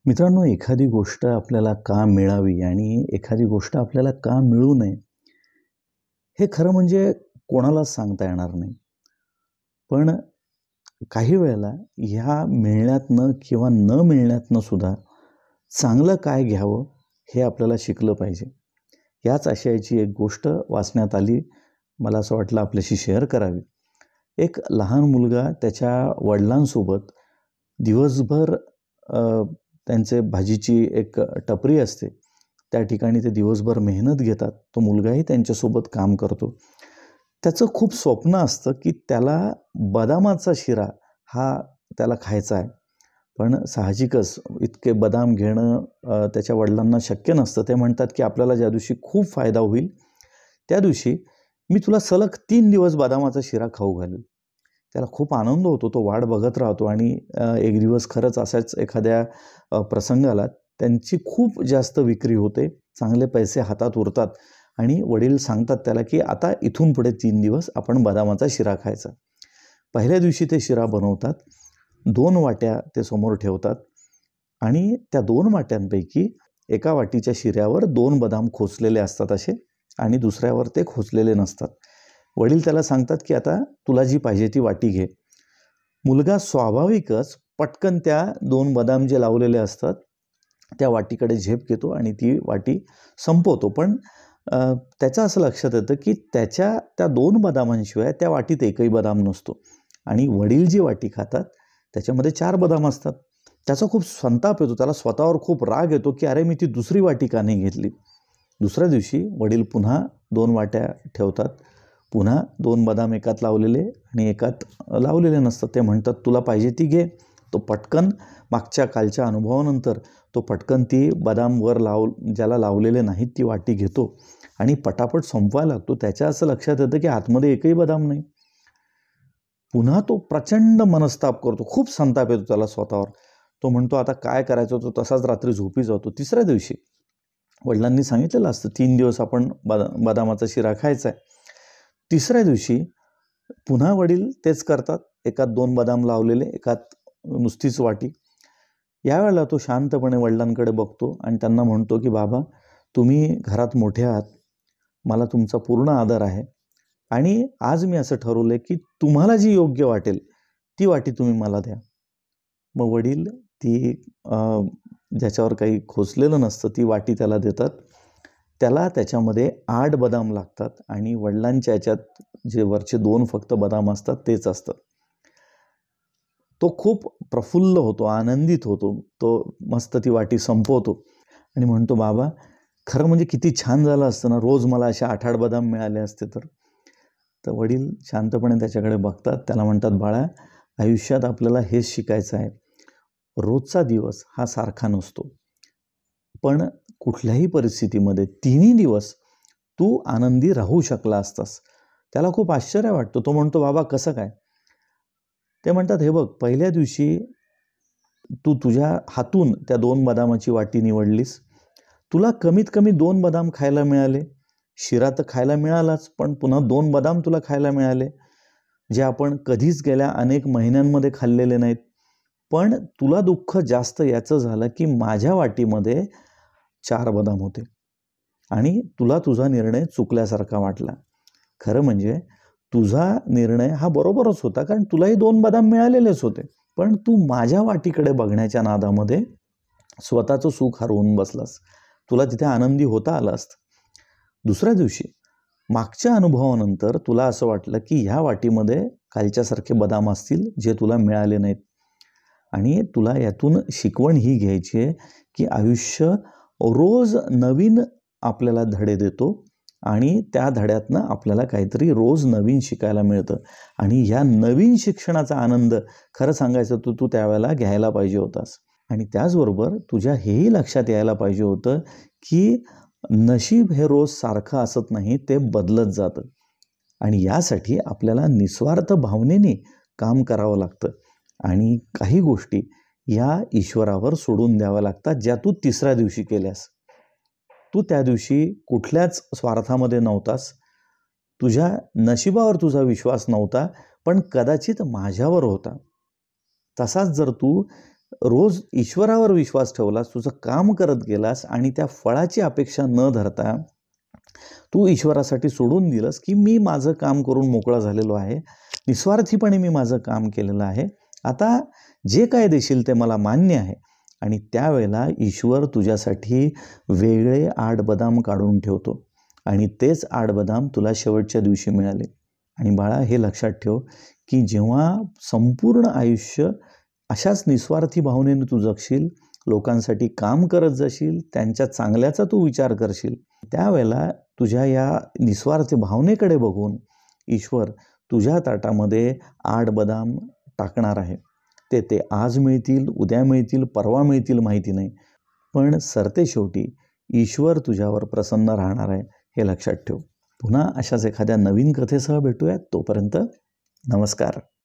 मित्रांनो, एखादी गोष्ट आपल्याला का मिळावी आणि एखादी गोष्ट आपल्याला का मिळू नये, हे खरं म्हणजे कोणालाच सांगता येणार नाही. पण काही वेळेला ह्या मिळण्यातनं किंवा न मिळण्यातनं सुद्धा चांगलं काय घ्यावं, हे आपल्याला शिकलं पाहिजे. याच आशयाची एक गोष्ट वाचण्यात आली. मला असं वाटलं आपल्याशी शेअर करावी. एक लहान मुलगा त्याच्या वडिलांसोबत दिवसभर त्यांचे भाजीची एक टपरी असते. त्या ठिकाणी ते दिवसभर मेहनत घेतात. तो मुलगाही त्यांच्यासोबत काम करतो. त्याचं खूप स्वप्न असतं, की त्याला बदामाचा शिरा हा त्याला खायचा आहे. पण साहजिकच इतके बदाम घेणं त्याच्या वडिलांना शक्य नसतं. ते म्हणतात, की आपल्याला ज्या दिवशी खूप फायदा होईल, त्या दिवशी मी तुला सलग 3 दिवस बदामाचा शिरा खाऊ घालेल. त्याला खूप आनंद होतो. तो वाट बघत राहतो आणि एक दिवस खरंच असाच एखाद्या प्रसंगाला त्यांची खूप जास्त विक्री होते. चांगले पैसे हातात उरतात आणि वडील सांगतात त्याला, की आता इथून पुढे 3 दिवस आपण बदामाचा शिरा खायचा. पहिल्या दिवशी ते शिरा बनवतात. 2 वाट्या ते समोर ठेवतात आणि त्या 2 वाट्यांपैकी एका वाटीच्या शिऱ्यावर 2 बदाम खोचलेले असतात असे आणि दुसऱ्यावर ते खोचलेले नसतात. वडील त्याला सांगतात, की आता तुला जी पाहिजे ती वाटी घे. मुलगा स्वाभाविकच पटकन त्या 2 बदाम जे लावलेले असतात, त्या वाटीकडे झेप घेतो आणि ती वाटी संपवतो. पण त्याचं असं लक्षात येतं, की त्याच्या त्या 2 बदामांशिवाय त्या वाटीत एकही बदाम नसतो आणि वडील जी वाटी खातात, त्याच्यामध्ये 4 बदाम असतात. त्याचा खूप संताप येतो. त्याला स्वतःवर खूप राग येतो, की अरे मी ती दुसरी वाटी का नाही घेतली? दुसऱ्या दिवशी वडील पुन्हा 2 वाट्या ठेवतात. पुन्हा 2 बदाम एकात लावलेले आणि एकात लावलेले नसतात. ते म्हणतात, तुला पाहिजे ती घे. तो पटकन मागच्या कालच्या अनुभवानंतर तो पटकन ती बदाम वर ज्याला लावलेले नाहीत ती वाटी घेतो आणि पटापट संपवायला लागतो. त्याच्या असं लक्षात येतं, की आतमध्ये एकही बदाम नाही. पुन्हा तो प्रचंड मनस्ताप करतो. खूप संताप येतो त्याला स्वतःवर. तो म्हणतो, आता काय करायचं? तो तसाच रात्री झोपी जातो. तिसऱ्या दिवशी वडिलांनी सांगितलेलं असतं, 3 दिवस आपण बदामाचा शिरा खायचा आहे. तिसऱ्या दिवशी पुन्हा वडील तेच करतात. एकात 2 बदाम लावलेले, एकात नुसतीच वाटी. यावेळेला तो शांतपणे वडिलांकडे बघतो आणि त्यांना म्हणतो, की बाबा, तुम्ही घरात मोठे आहात. मला तुमचा पूर्ण आदर आहे आणि आज मी असं ठरवलं, की तुम्हाला जी योग्य वाटेल ती वाटी तुम्ही मला द्या. मग वडील ती ज्याच्यावर काही खोचलेलं नसतं ती वाटी त्याला देतात. त्याला त्याच्यामध्ये 8 बदाम लागतात आणि वडिलांच्या ह्याच्यात जे वरचे 2 फक्त बदाम असतात तेच असतात. तो खूप प्रफुल्ल होतो, आनंदित होतो. तो मस्त ती वाटी संपवतो आणि म्हणतो, बाबा, खरं म्हणजे किती छान झालं असतं ना, रोज मला असे 8-8 बदाम मिळाले असते तर. तर वडील शांतपणे त्याच्याकडे बघतात. त्याला म्हणतात, बाळा, आयुष्यात आपल्याला हेच शिकायचं आहे. रोजचा दिवस हा सारखा नसतो. पण कुठल्याही परिस्थितीमध्ये 3ही दिवस तू आनंदी राहू शकला असतास. त्याला खूप आश्चर्य वाटतं. तो म्हणतो, बाबा, कसं काय? ते म्हणतात, हे बघ, पहिल्या दिवशी तू तुझ्या हातून त्या 2 बदामाची वाटी निवडलीस. तुला कमीत कमी 2 बदाम खायला मिळाले. शिरा तर खायला मिळालाच, पण पुन्हा 2 बदाम तुला खायला मिळाले, जे आपण कधीच गेल्या अनेक महिन्यांमध्ये खाल्लेले नाहीत. पण तुला दुःख जास्त याचं झालं, की माझ्या वाटीमध्ये 4 बदाम होते आणि तुला तुझा निर्णय चुकल्यासारखा वाटला. खरं म्हणजे तुझा निर्णय हा बरोबरच होता, कारण तुलाही 2 बदाम मिळालेलेच होते. पण तू माझ्या वाटीकडे बघण्याच्या नादामध्ये स्वतःचं सुख हरवून बसलास. तुला तिथे आनंदी होता आला असतं. दुसऱ्या दिवशी मागच्या अनुभवानंतर तुला असं वाटलं, की ह्या वाटीमध्ये कालच्यासारखे बदाम असतील जे तुला मिळाले नाहीत आणि तुला यातून शिकवण ही घ्यायची आहे, की आयुष्य रोज नवीन आपल्याला धडे देतो आणि त्या धड्यातनं आपल्याला काहीतरी रोज नवीन शिकायला मिळतं आणि ह्या नवीन शिक्षणाचा आनंद खरं सांगायचं तर तू त्यावेळेला घ्यायला पाहिजे होतास. आणि त्याचबरोबर तुझ्या हेही लक्षात यायला पाहिजे होतं, की नशीब हे रोज सारखं असत नाही, ते बदलत जातं आणि यासाठी आपल्याला निस्वार्थ भावनेने काम करावं लागतं आणि काही गोष्टी या ईश्वरावर सोडून द्याव्या लागतात, ज्या तू तिसऱ्या दिवशी केल्यास. तू त्या दिवशी कुठल्याच स्वार्थामध्ये नव्हतास. तुझ्या नशिबावर तुझा विश्वास नव्हता, पण कदाचित माझ्यावर होता. तसाच जर तू रोज ईश्वरावर विश्वास ठेवलास, तुझं काम करत गेलास आणि त्या फळाची अपेक्षा न धरता तू ईश्वरासाठी सोडून दिलंस की मी माझं काम करून मोकळा झालेलो आहे, निस्वार्थीपणे मी माझं काम केलेलं आहे, आता जे काय देशील ते मला मान्य आहे. आणि त्यावेळेला ईश्वर तुझ्यासाठी वेगळे 8 बदाम काढून ठेवतो आणि तेच 8 बदाम तुला शेवटच्या दिवशी मिळाले. आणि बाळा, हे लक्षात ठेव की जेव्हा संपूर्ण आयुष्य अशाच निस्वार्थी भावनेने तू जगशील, लोकांसाठी काम करत जाशील, त्यांच्या चांगल्याचा तू विचार करशील, त्यावेळेला तुझ्या या निस्वार्थ भावनेकडे बघून ईश्वर तुझ्या ताटामध्ये 8 बदाम टाकणार आहे. ते आज मिळतील, उद्या मिळतील, परवा मिळतील माहिती नाही, पण सरतेशेवटी ईश्वर तुझ्यावर प्रसन्न राहणार आहे, हे लक्षात ठेव. पुन्हा अशाच एखाद्या नवीन कथेसह भेटूयात. तोपर्यंत नमस्कार.